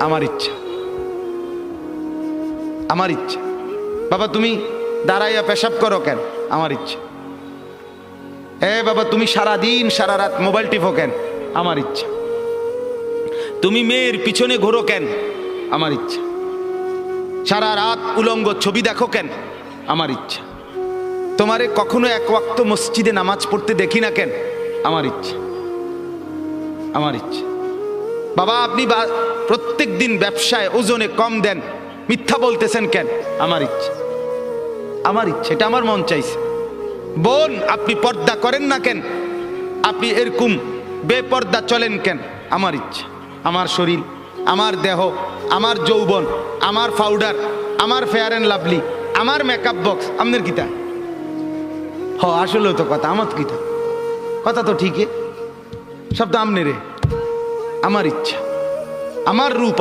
আমার ইচ্ছা, আমার ইচ্ছা। বাবা তুমি দাঁড়াইয়া পেশাব করো কেন? আমার ইচ্ছা। বাবা তুমি সারা দিন সারা রাত মোবাইল টিপো কেন? আমার ইচ্ছা। তুমি মেয়ের পিছনে ঘোরো কেন? আমার ইচ্ছা। সারা রাত উলঙ্গ ছবি দেখো কেন? আমার ইচ্ছা। তোমারে কখনো এক ওয়াক্ত মসজিদে নামাজ পড়তে দেখি না কেন? আমার ইচ্ছা, আমার ইচ্ছা। বাবা আপনি প্রত্যেক দিন ব্যবসায় ওজনে কম দেন, মিথ্যা বলতেছেন কেন? আমার ইচ্ছা, আমার ইচ্ছা। এটা আমার মন চাইছে। বোন আপনি পর্দা করেন না কেন? আপনি এরকম বেপর্দা চলেন কেন? আমার ইচ্ছা। আমার শরীর, আমার দেহ, আমার যৌবন, আমার পাউডার, আমার ফেয়ার অ্যান্ড লাভলি, আমার মেকআপ বক্স আপনার কিতা? আসলে তো কথা আমার কিতা, কথা তো ঠিকই, সব তো আমনে রে। আমার ইচ্ছা, আমার রূপ